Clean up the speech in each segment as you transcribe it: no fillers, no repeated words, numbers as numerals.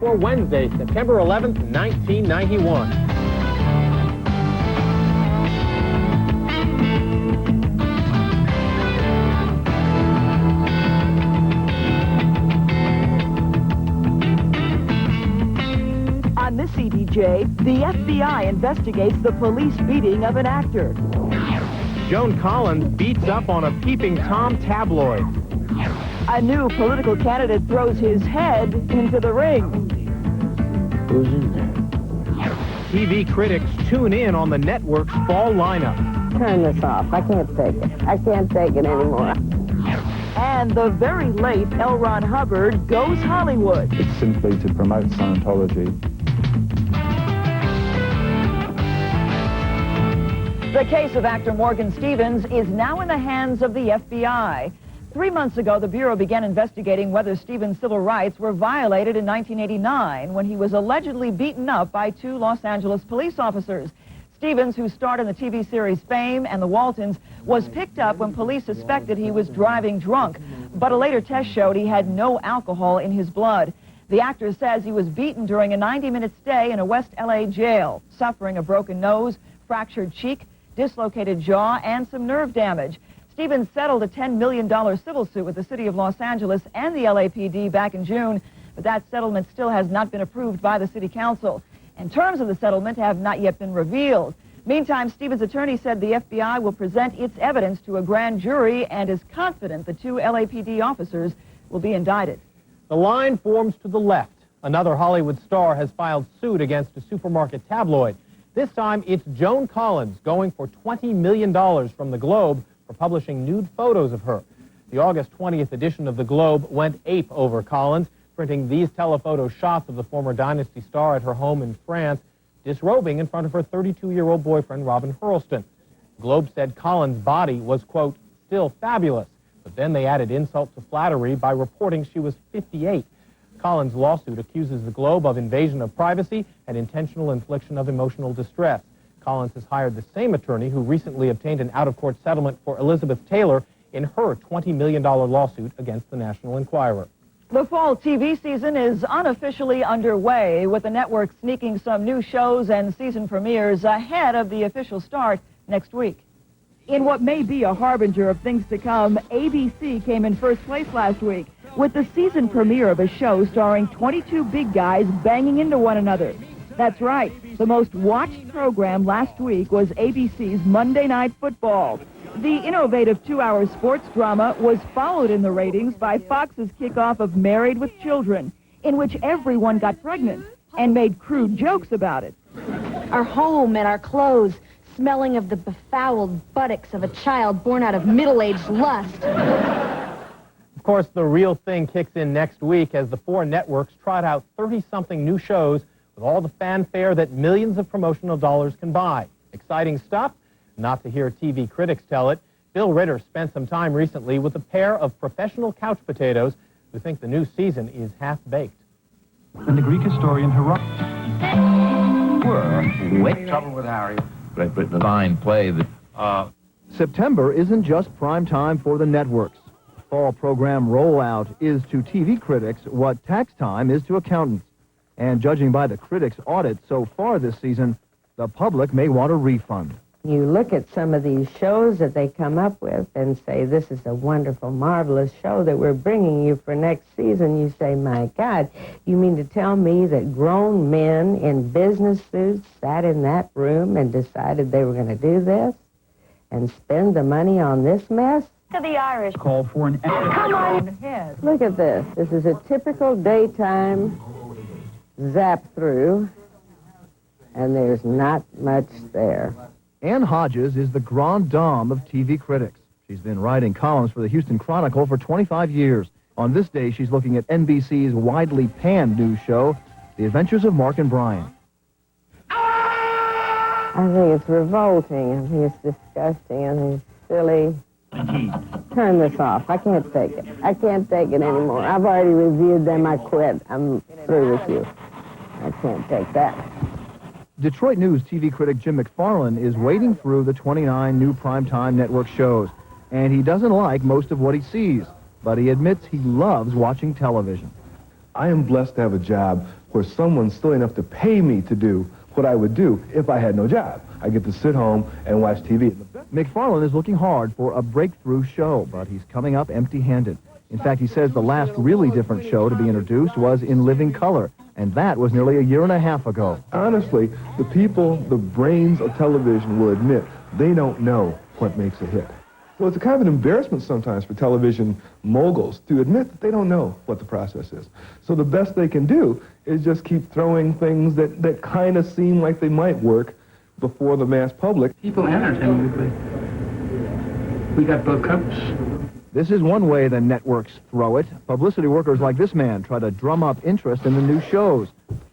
For Wednesday, September 11th, 1991. On this E.D.J, the FBI investigates the police beating of an actor. Joan Collins beats up on a Peeping Tom tabloid. A new political candidate throws his head into the ring. Who's in there? TV critics tune in on the network's fall lineup. Turn this off. I can't take it. I can't take it anymore. And the very late L. Ron Hubbard goes Hollywood. It's simply to promote Scientology. The case of actor Morgan Stevens is now in the hands of the FBI. 3 months ago, the Bureau began investigating whether Stevens' civil rights were violated in 1989 when he was allegedly beaten up by 2 Los Angeles police officers. Stevens, who starred in the TV series Fame and The Waltons, was picked up when police suspected he was driving drunk, but a later test showed he had no alcohol in his blood. The actor says he was beaten during a 90-minute stay in a West LA jail, suffering a broken nose, fractured cheek, dislocated jaw, and some nerve damage. Stevens settled a $10 million civil suit with the city of Los Angeles and the LAPD back in June, but that settlement still has not been approved by the city council. And terms of the settlement have not yet been revealed. Meantime, Stevens' attorney said the FBI will present its evidence to a grand jury and is confident the 2 LAPD officers will be indicted. The line forms to the left. Another Hollywood star has filed suit against a supermarket tabloid. This time, it's Joan Collins going for $20 million from the Globe for publishing nude photos of her. The August 20th edition of the Globe went ape over Collins, printing these telephoto shots of the former Dynasty star at her home in France, disrobing in front of her 32-year-old boyfriend, Robin Hurlston. Globe said Collins' body was, quote, still fabulous, but then they added insult to flattery by reporting she was 58. Collins' lawsuit accuses the Globe of invasion of privacy and intentional infliction of emotional distress. Collins has hired the same attorney who recently obtained an out-of-court settlement for Elizabeth Taylor in her $20 million lawsuit against the National Enquirer. The fall TV season is unofficially underway, with the network sneaking some new shows and season premieres ahead of the official start next week. In what may be a harbinger of things to come, ABC came in first place last week with the season premiere of a show starring 22 big guys banging into one another. That's right. The most watched program last week was ABC's Monday Night Football. The innovative 2-hour sports drama was followed in the ratings by Fox's kickoff of Married with Children, in which everyone got pregnant and made crude jokes about it. Our home and our clothes smelling of the befouled buttocks of a child born out of middle-aged lust. Of course, the real thing kicks in next week as the 4 networks trot out 30-something new shows with all the fanfare that millions of promotional dollars can buy. Exciting stuff? Not to hear TV critics tell it. Bill Ritter spent some time recently with a pair of professional couch potatoes who think the new season is half-baked. And the Greek historian Herodotus. Trouble with Harry. Great Britain, a fine play that... September isn't just prime time for the networks. Fall program rollout is to TV critics what tax time is to accountants. And judging by the critics' audit so far this season, the public may want a refund. You look at some of these shows that they come up with and say, this is a wonderful, marvelous show that we're bringing you for next season. You say, my God, you mean to tell me that grown men in business suits sat in that room and decided they were going to do this and spend the money on this mess? To the Irish. Call for an... Come on ahead. Look at this. This is a typical daytime zap through, and there's not much there. Ann Hodges is the grande dame of TV critics. She's been writing columns for the Houston Chronicle for 25 years. On this day, she's looking at NBC's widely panned news show, The Adventures of Mark and Brian. I think it's revolting. I think it's disgusting. I think it's silly. Turn this off. I can't take it. I can't take it anymore. I've already reviewed them. I quit. I'm through with you. I can't take that. Detroit News TV critic Jim McFarland is wading through the 29 new primetime network shows, and he doesn't like most of what he sees, but he admits he loves watching television. I am blessed to have a job where someone's silly enough to pay me to do what I would do if I had no job. I get to sit home and watch TV. McFarlane is looking hard for a breakthrough show, but he's coming up empty-handed. In fact, he says the last really different show to be introduced was In Living Color, and that was nearly a year and a half ago. Honestly, the people, the brains of television will admit they don't know what makes a hit. So it's a kind of an embarrassment sometimes for television moguls to admit that they don't know what the process is. So the best they can do is just keep throwing things that kind of seem like they might work before the mass public. People entertain Weekly. We got both cups. This is one way the networks throw it. Publicity workers like this man try to drum up interest in the new shows,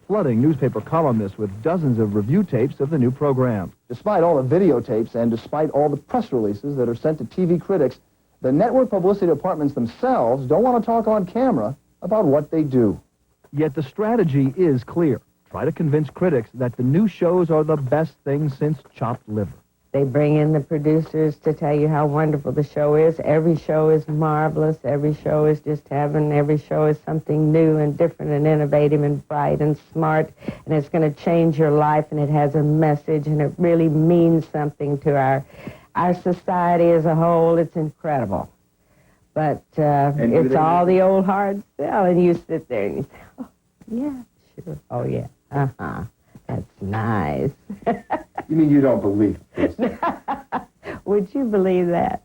flooding newspaper columnists with dozens of review tapes of the new program. Despite all the videotapes and despite all the press releases that are sent to TV critics, the network publicity departments themselves don't want to talk on camera about what they do. Yet the strategy is clear. Try to convince critics that the new shows are the best thing since chopped liver. They bring in the producers to tell you how wonderful the show is. Every show is marvelous. Every show is just heaven. Every show is something new and different and innovative and bright and smart. And it's going to change your life, and it has a message, and it really means something to our society as a whole. It's incredible. But it's all the old hard sell, and you sit there and you say, oh, yeah, sure. Oh, yeah. Uh-huh. That's nice. You mean you don't believe this? Would you believe that?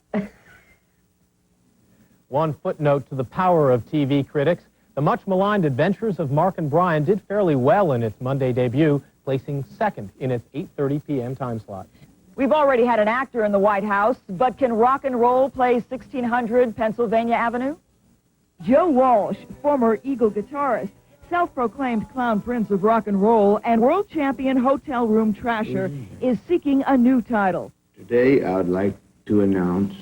One footnote to the power of TV critics. The much-maligned Adventures of Mark and Brian did fairly well in its Monday debut, placing second in its 8:30 p.m. time slot. We've already had an actor in the White House, but can rock and roll play 1600 Pennsylvania Avenue? Joe Walsh, former Eagle guitarist, self-proclaimed clown prince of rock and roll, and world champion hotel room trasher, is seeking a new title. Today, I would like to announce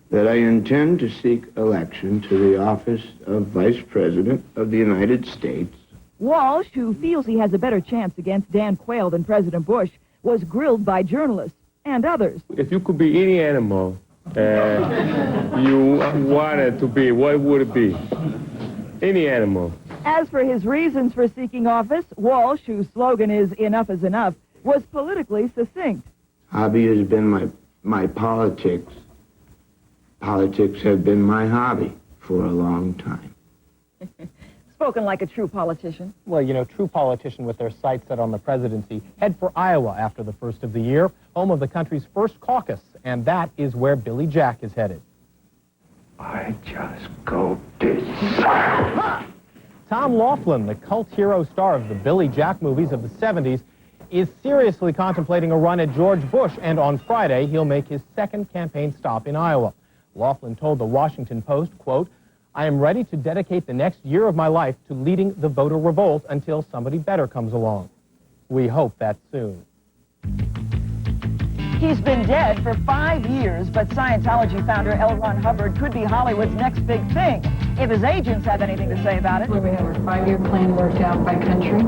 that I intend to seek election to the office of Vice President of the United States. Walsh, who feels he has a better chance against Dan Quayle than President Bush, was grilled by journalists and others. If you could be any animal you wanted to be, what would it be? Any animal. As for his reasons for seeking office, Walsh, whose slogan is "Enough is enough," was politically succinct. Hobby has been my politics. Politics have been my hobby for a long time. Spoken like a true politician. Well, you know, true politicians with their sights set on the presidency head for Iowa after the first of the year, home of the country's first caucus, and that is where Billy Jack is headed. I just go this. Tom Laughlin, the cult hero star of the Billy Jack movies of the 70s, is seriously contemplating a run at George Bush, and on Friday, he'll make his second campaign stop in Iowa. Laughlin told the Washington Post, quote, "I am ready to dedicate the next year of my life to leading the voter revolt until somebody better comes along. We hope that's soon." He's been dead for 5 years, but Scientology founder L. Ron Hubbard could be Hollywood's next big thing, if his agents have anything to say about it. We have our 5-year plan worked out by country.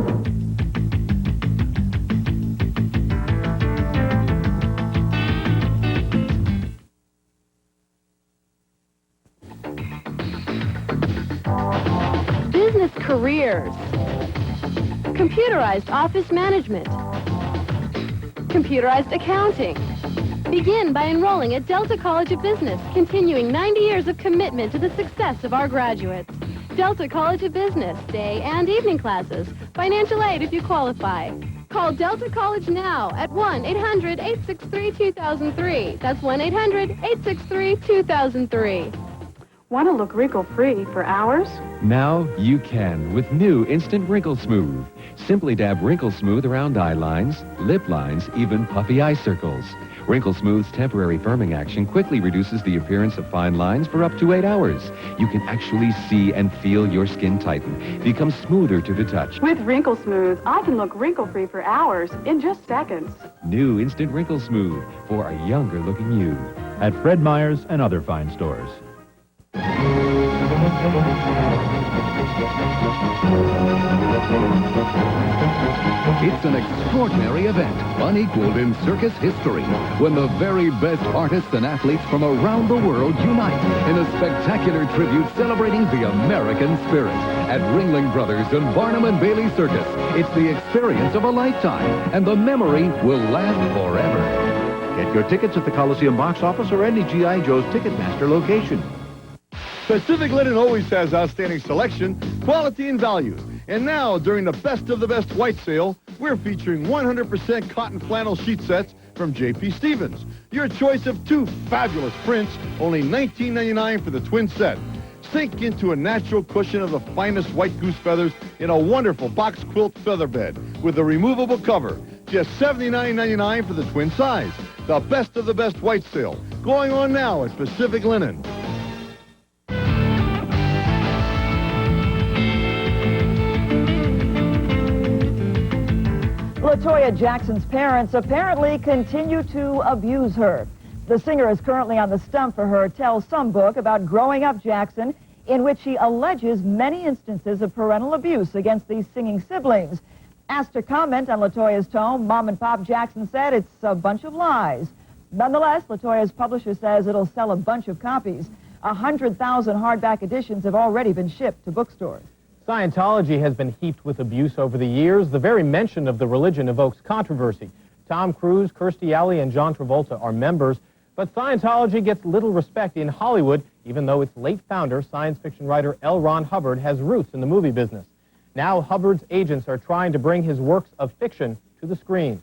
Business careers. Computerized office management. Computerized accounting. Begin by enrolling at Delta College of Business, continuing 90 years of commitment to the success of our graduates. Delta College of Business, day and evening classes. Financial aid if you qualify. Call Delta College now at 1-800-863-2003. That's 1-800-863-2003. Want to look wrinkle-free for hours? Now you can with new Instant Wrinkle Smooth. Simply dab Wrinkle Smooth around eye lines, lip lines, even puffy eye circles. Wrinkle Smooth's temporary firming action quickly reduces the appearance of fine lines for up to 8 hours. You can actually see and feel your skin tighten, become smoother to the touch. With Wrinkle Smooth, I can look wrinkle-free for hours in just seconds. New Instant Wrinkle Smooth for a younger looking you. At Fred Meyer's and other fine stores. It's an extraordinary event, unequaled in circus history, when the very best artists and athletes from around the world unite in a spectacular tribute celebrating the American spirit at Ringling Brothers and Barnum and Bailey Circus. It's the experience of a lifetime, and the memory will last forever. Get your tickets at the Coliseum box office or any G.I. Joe's Ticketmaster location. Pacific Linen always has outstanding selection, quality, and value. And now, during the Best of the Best White Sale, we're featuring 100% cotton flannel sheet sets from J.P. Stevens. Your choice of 2 fabulous prints, only $19.99 for the twin set. Sink into a natural cushion of the finest white goose feathers in a wonderful box quilt feather bed with a removable cover. Just $79.99 for the twin size. The Best of the Best White Sale, going on now at Pacific Linen. LaToya Jackson's parents apparently continue to abuse her. The singer is currently on the stump for her Tell Some book about growing up Jackson, in which she alleges many instances of parental abuse against these singing siblings. Asked to comment on LaToya's tome, Mom and Pop Jackson said it's a bunch of lies. Nonetheless, LaToya's publisher says it'll sell a bunch of copies. 100,000 hardback editions have already been shipped to bookstores. Scientology has been heaped with abuse over the years. The very mention of the religion evokes controversy. Tom Cruise, Kirstie Alley, and John Travolta are members, but Scientology gets little respect in Hollywood, even though its late founder, science fiction writer L. Ron Hubbard, has roots in the movie business. Now Hubbard's agents are trying to bring his works of fiction to the screen.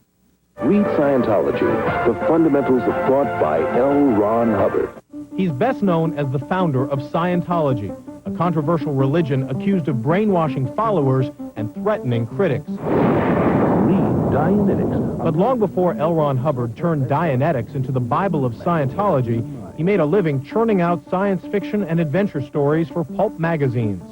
Read Scientology, the fundamentals of thought by L. Ron Hubbard. He's best known as the founder of Scientology, a controversial religion accused of brainwashing followers and threatening critics. Read Dianetics. But long before L. Ron Hubbard turned Dianetics into the Bible of Scientology, he made a living churning out science fiction and adventure stories for pulp magazines.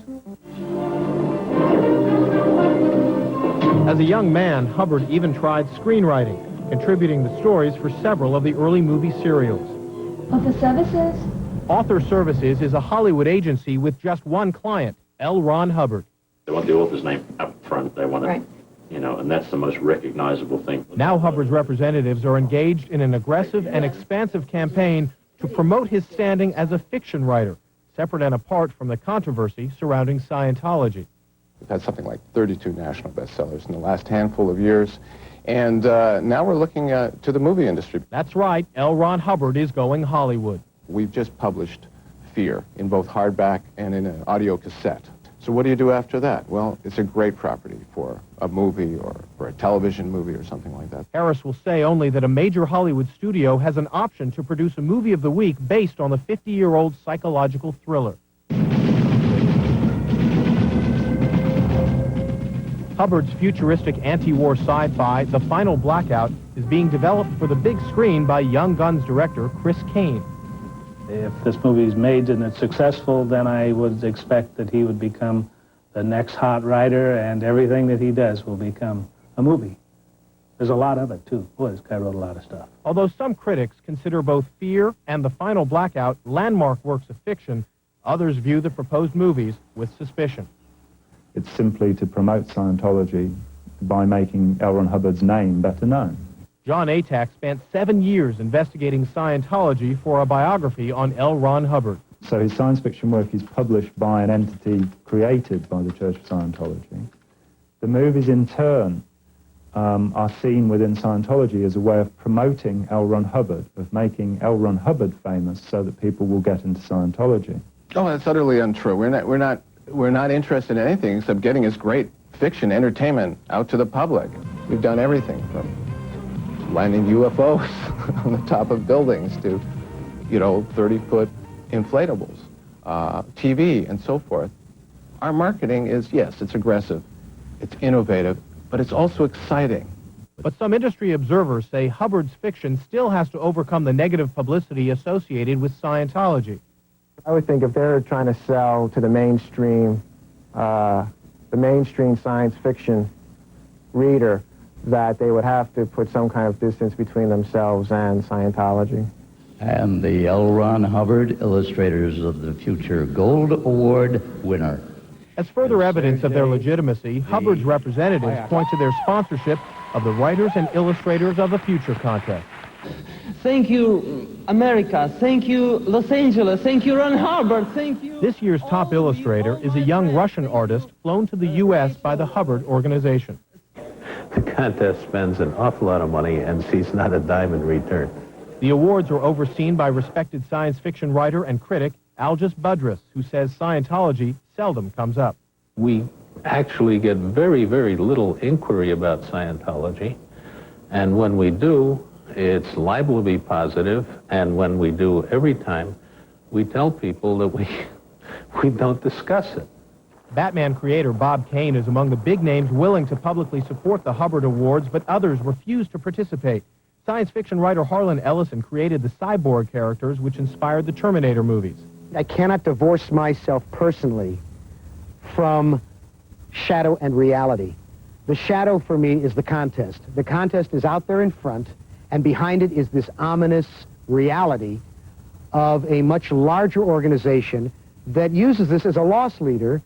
As a young man, Hubbard even tried screenwriting, contributing the stories for several of the early movie serials. Author Services? Author Services is a Hollywood agency with just one client, L. Ron Hubbard. They want the author's name up front. They want it, and that's the most recognizable thing. Now Hubbard's representatives are engaged in an aggressive and expansive campaign to promote his standing as a fiction writer, separate and apart from the controversy surrounding Scientology. We've had something like 32 national bestsellers in the last handful of years, and now we're looking to the movie industry. That's right, L. Ron Hubbard is going Hollywood. We've just published Fear in both hardback and in an audio cassette. So what do you do after that? Well, it's a great property for a movie or for a television movie or something like that. Harris will say only that a major Hollywood studio has an option to produce a movie of the week based on the 50-year-old psychological thriller. Hubbard's futuristic anti-war sci-fi, The Final Blackout, is being developed for the big screen by Young Guns director Chris Kane. If this movie is made and it's successful, then I would expect that he would become the next hot writer, and everything that he does will become a movie. There's a lot of it, too. Boy, this guy wrote a lot of stuff. Although some critics consider both Fear and The Final Blackout landmark works of fiction, others view the proposed movies with suspicion. It's simply to promote Scientology by making L. Ron Hubbard's name better known. John Atack spent 7 years investigating Scientology for a biography on L. Ron Hubbard. So his science fiction work is published by an entity created by the Church of Scientology. The movies, in turn, are seen within Scientology as a way of promoting L. Ron Hubbard, of making L. Ron Hubbard famous so that people will get into Scientology. Oh, that's utterly untrue. We're not interested in anything except getting his great fiction entertainment out to the public. We've done everything from landing UFOs on the top of buildings to, 30-foot inflatables, TV, and so forth. Our marketing is, yes, it's aggressive, it's innovative, but it's also exciting. But some industry observers say Hubbard's fiction still has to overcome the negative publicity associated with Scientology. I would think if they're trying to sell to the mainstream science fiction reader, that they would have to put some kind of distance between themselves and Scientology. And the L. Ron Hubbard Illustrators of the Future Gold Award winner. As further evidence of their legitimacy, Hubbard's representatives point to their sponsorship of the Writers and Illustrators of the Future contest. Thank you, America. Thank you, Los Angeles. Thank you, Ron Hubbard. Thank you. This year's top illustrator is a young Russian artist flown to the U.S. by the Hubbard organization. The contest spends an awful lot of money and sees not a dime in return. The awards are overseen by respected science fiction writer and critic Algis Budrys, who says Scientology seldom comes up. We actually get very, very little inquiry about Scientology, and when we do, it's liable to be positive, and when we do every time, we tell people that we don't discuss it. Batman creator Bob Kane is among the big names willing to publicly support the Hubbard Awards, but others refuse to participate. Science fiction writer Harlan Ellison created the cyborg characters which inspired the Terminator movies. I cannot divorce myself personally from shadow and reality. The shadow for me is the contest. The contest is out there in front, and behind it is this ominous reality of a much larger organization that uses this as a loss leader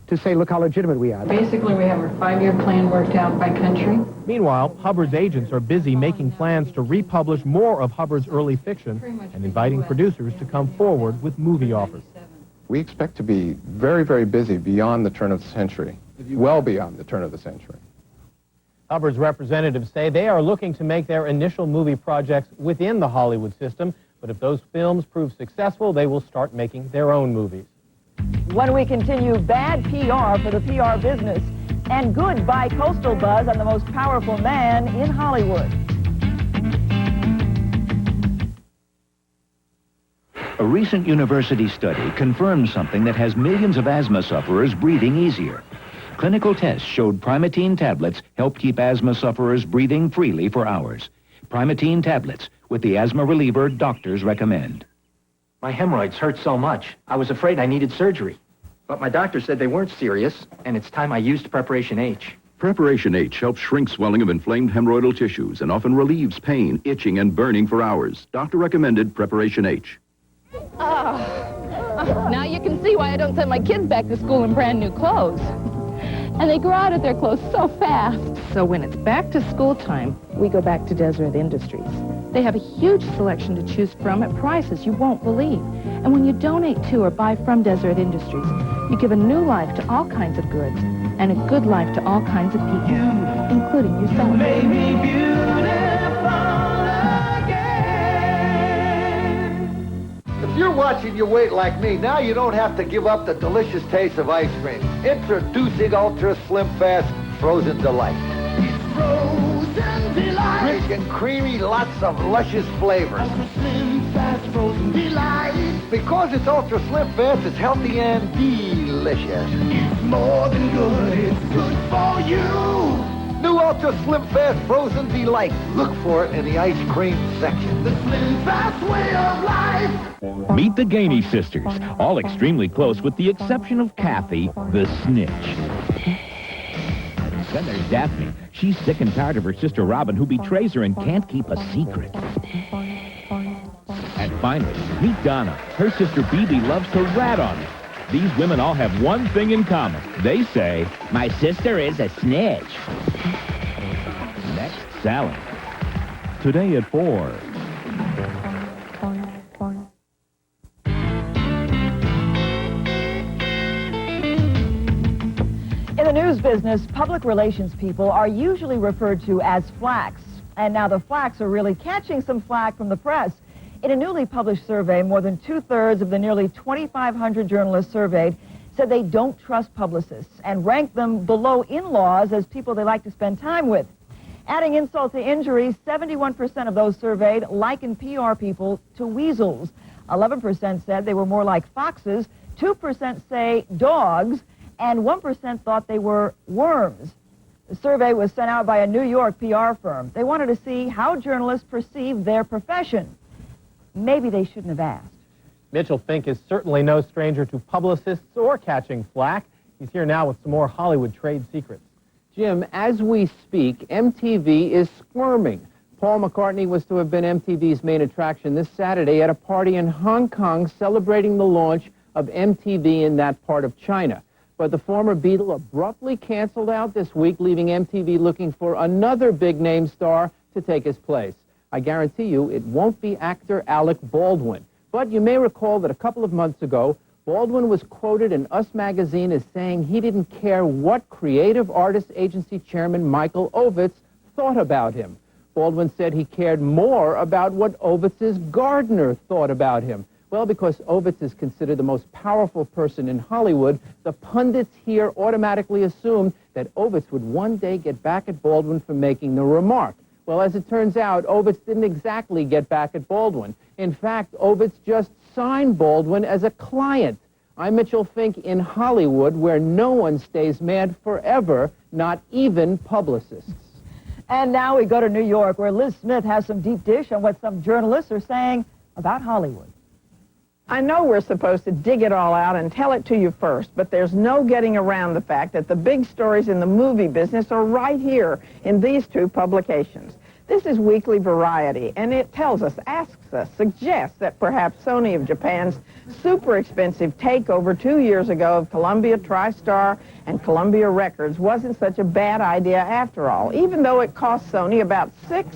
to say, look how legitimate we are. Basically, we have our 5-year plan worked out by country. Meanwhile, Hubbard's agents are busy making plans to republish more of Hubbard's early fiction and inviting producers to come forward with movie offers. We expect to be very, very busy beyond the turn of the century, well beyond the turn of the century. Hubbard's representatives say they are looking to make their initial movie projects within the Hollywood system, but if those films prove successful, they will start making their own movies. When we continue, bad PR for the PR business and good bi-coastal buzz on the most powerful man in Hollywood. A recent university study confirms something that has millions of asthma sufferers breathing easier. Clinical tests showed Primatene tablets help keep asthma sufferers breathing freely for hours. Primatene tablets, with the asthma reliever doctors recommend. My hemorrhoids hurt so much, I was afraid I needed surgery. But my doctor said they weren't serious, and it's time I used Preparation H. Preparation H helps shrink swelling of inflamed hemorrhoidal tissues and often relieves pain, itching, and burning for hours. Doctor recommended Preparation H. Now you can see why I don't send my kids back to school in brand new clothes. And they grow out of their clothes so fast. So when it's back to school time, we go back to Deseret Industries. They have a huge selection to choose from at prices you won't believe. And when you donate to or buy from Deseret Industries, you give a new life to all kinds of goods and a good life to all kinds of people, including yourself. Made me beautiful again. If you're watching your weight like me, now you don't have to give up the delicious taste of ice cream. Introducing Ultra Slim Fast Frozen Delight. It's Frozen Delight. Rich and creamy, lots of luscious flavors. Ultra Slim Fast Frozen Delight. Because it's Ultra Slim Fast, it's healthy and delicious. It's more than good, it's good for you. New Ultra Slim Fast Frozen Delight. Look for it in the ice cream section. The Slim Fast way of life. Meet the Gainey sisters, all extremely close with the exception of Kathy, the snitch. Then there's Daphne. She's sick and tired of her sister Robin, who betrays her and can't keep a secret. And finally, meet Donna. Her sister Bebe loves to rat on her. These women all have one thing in common. They say, my sister is a snitch. Next, Sally. Today at 4. In the news business, public relations people are usually referred to as flacks. And now the flacks are really catching some flack from the press. In a newly published survey, more than 2/3 of the nearly 2,500 journalists surveyed said they don't trust publicists and rank them below in-laws as people they like to spend time with. Adding insult to injury, 71% of those surveyed likened PR people to weasels. 11% said they were more like foxes, 2% say dogs, and 1% thought they were worms. The survey was sent out by a New York PR firm. They wanted to see how journalists perceive their profession. Maybe they shouldn't have asked. Mitchell Fink is certainly no stranger to publicists or catching flack. He's here now with some more Hollywood trade secrets. Jim, as we speak, MTV is squirming. Paul McCartney was to have been MTV's main attraction this Saturday at a party in Hong Kong celebrating the launch of MTV in that part of China. But the former Beatle abruptly canceled out this week, leaving MTV looking for another big-name star to take his place. I guarantee you it won't be actor Alec Baldwin. But you may recall that a couple of months ago, Baldwin was quoted in Us magazine as saying he didn't care what creative artist agency chairman Michael Ovitz thought about him. Baldwin said he cared more about what Ovitz's gardener thought about him. Well, because Ovitz is considered the most powerful person in Hollywood, the pundits here automatically assumed that Ovitz would one day get back at Baldwin for making the remark. Well, as it turns out, Ovitz didn't exactly get back at Baldwin. In fact, Ovitz just signed Baldwin as a client. I'm Mitchell Fink in Hollywood, where no one stays mad forever, not even publicists. And now we go to New York, where Liz Smith has some deep dish on what some journalists are saying about Hollywood. I know we're supposed to dig it all out and tell it to you first, but there's no getting around the fact that the big stories in the movie business are right here in these two publications. This is Weekly Variety, and it tells us, asks us, suggests that perhaps Sony of Japan's super expensive takeover 2 years ago of Columbia TriStar and Columbia Records wasn't such a bad idea after all, even though it cost Sony about $6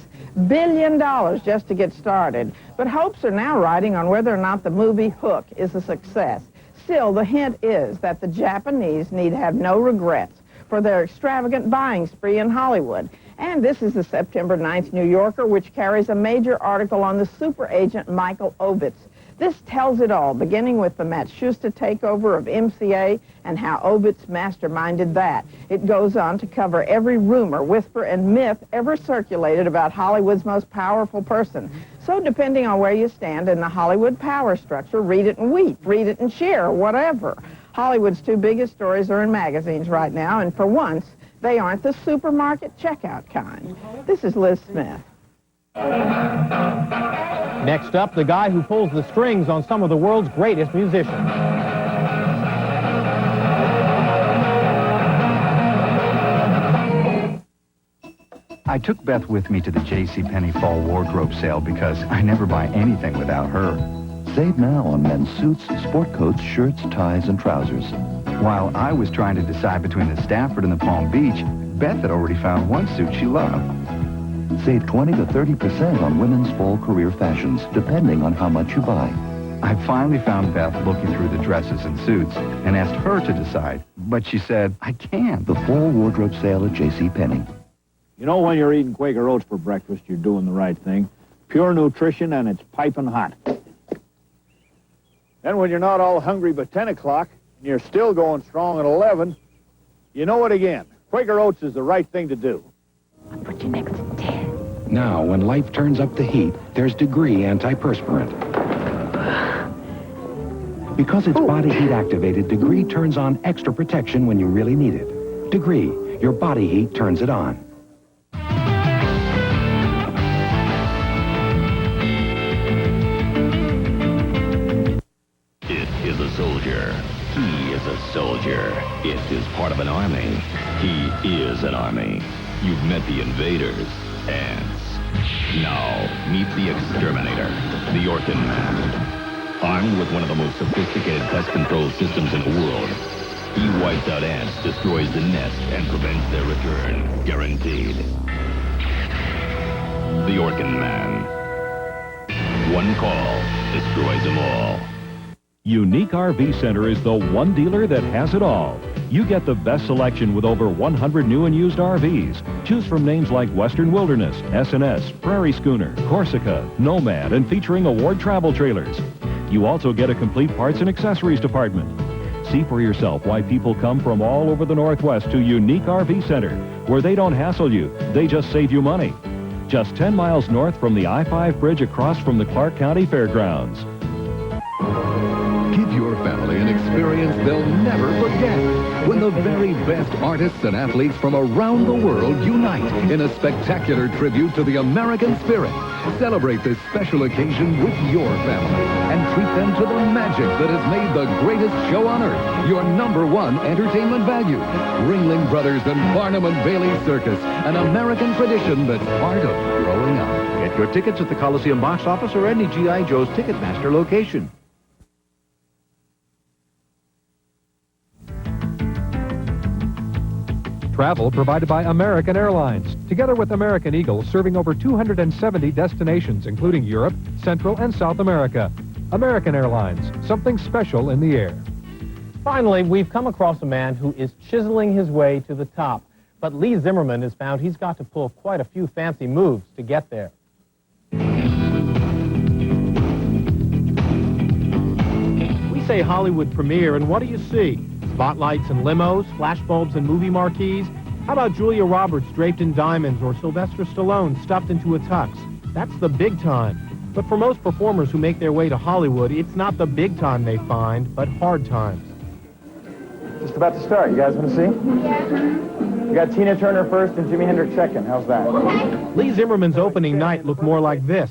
billion just to get started. But hopes are now riding on whether or not the movie Hook is a success. Still, the hint is that the Japanese need have no regrets for their extravagant buying spree in Hollywood. And this is the September 9th New Yorker, which carries a major article on the super agent Michael Ovitz. This tells it all, beginning with the Matsushita takeover of MCA and how Ovitz masterminded that. It goes on to cover every rumor, whisper, and myth ever circulated about Hollywood's most powerful person. So depending on where you stand in the Hollywood power structure, read it and weep, read it and cheer, whatever. Hollywood's two biggest stories are in magazines right now, and for once, they aren't the supermarket checkout kind. This is Liz Smith. Next up, the guy who pulls the strings on some of the world's greatest musicians. I took Beth with me to the JCPenney Fall Wardrobe Sale because I never buy anything without her. Save now on men's suits, sport coats, shirts, ties, and trousers. While I was trying to decide between the Stafford and the Palm Beach, Beth had already found one suit she loved. Save 20 to 30% on women's fall career fashions, depending on how much you buy. I finally found Beth looking through the dresses and suits and asked her to decide, but she said, I can't. The Fall Wardrobe Sale at JCPenney. You know, when you're eating Quaker Oats for breakfast, you're doing the right thing. Pure nutrition, and it's piping hot. Then when you're not all hungry by 10 o'clock, and you're still going strong at 11, you know it again. Quaker Oats is the right thing to do. I'll put you next to Ted. Now, when life turns up the heat, there's Degree antiperspirant. Because it's body heat activated, Degree turns on extra protection when you really need it. Degree, your body heat turns it on. It is a soldier. He is a soldier. It is part of an army. He is an army. You've met the invaders, ants. Now, meet the exterminator, the Orkin Man. Armed with one of the most sophisticated pest control systems in the world, he wipes out ants, destroys the nest, and prevents their return. Guaranteed. The Orkin Man. One call destroys them all. Unique RV Center is the one dealer that has it all. You get the best selection with over 100 new and used RVs. Choose from names like Western Wilderness, S&S, Prairie Schooner, Corsica, Nomad, and featuring award travel trailers. You also get a complete parts and accessories department. See for yourself why people come from all over the Northwest to Unique RV Center, where they don't hassle you, they just save you money. Just 10 miles north from the I-5 bridge across from the Clark County Fairgrounds. Give your family an experience they'll never forget when the very best artists and athletes from around the world unite in a spectacular tribute to the American spirit. Celebrate this special occasion with your family and treat them to the magic that has made the greatest show on earth your #1 entertainment value. Ringling Brothers and Barnum and Bailey Circus, an American tradition that's part of growing up. Get your tickets at the Coliseum box office or any G.I. Joe's Ticketmaster location. Travel provided by American Airlines, together with American Eagle, serving over 270 destinations, including Europe, Central, and South America. American Airlines, something special in the air. Finally, we've come across a man who is chiseling his way to the top. But Lee Zimmerman has found he's got to pull quite a few fancy moves to get there. We say Hollywood premiere, and what do you see? Spotlights and limos, flashbulbs and movie marquees? How about Julia Roberts draped in diamonds or Sylvester Stallone stuffed into a tux? That's the big time. But for most performers who make their way to Hollywood, it's not the big time they find, but hard times. Just about to start. You guys want to see? Yeah. We got Tina Turner first and Jimi Hendrix second. How's that? Lee Zimmerman's opening night looked more like this.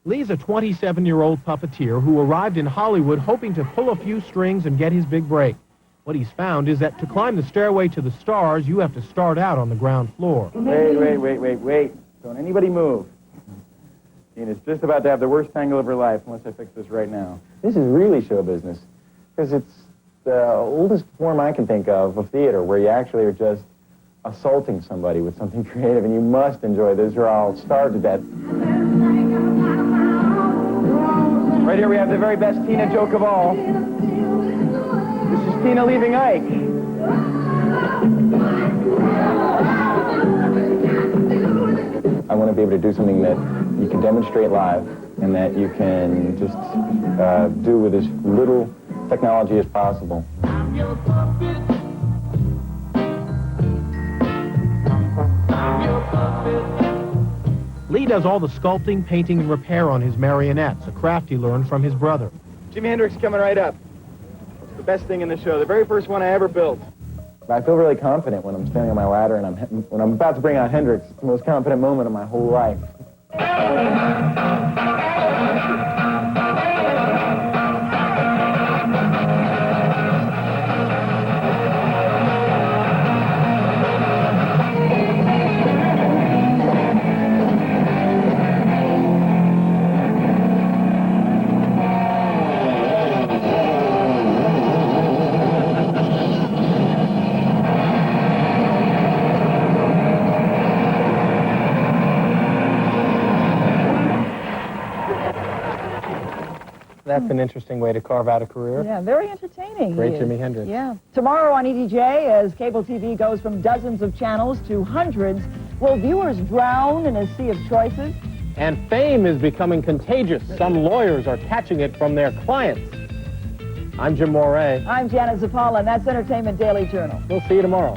Lee's a 27-year-old puppeteer who arrived in Hollywood hoping to pull a few strings and get his big break. What he's found is that to climb the stairway to the stars, you have to start out on the ground floor. Wait. Don't anybody move. Tina's just about to have the worst tangle of her life unless I fix this right now. This is really show business because it's the oldest form I can think of theater where you actually are just assaulting somebody with something creative, and you must enjoy this or I'll starve to death. Right here we have the very best Tina joke of all. This is Tina leaving Ike. I want to be able to do something that you can demonstrate live and that you can just do with as little technology as possible. Lee does all the sculpting, painting, and repair on his marionettes, a craft he learned from his brother. Jimi Hendrix coming right up. It's the best thing in the show, the very first one I ever built. I feel really confident when I'm standing on my ladder and when I'm about to bring out Hendrix. It's the most confident moment of my whole life. That's an interesting way to carve out a career. Yeah, very entertaining. Great Jimi Hendrix. Yeah. Tomorrow on E.D.J, as cable TV goes from dozens of channels to hundreds, will viewers drown in a sea of choices? And fame is becoming contagious. Some lawyers are catching it from their clients. I'm Jim Moret. I'm Janet Zapala, and that's Entertainment Daily Journal. We'll see you tomorrow.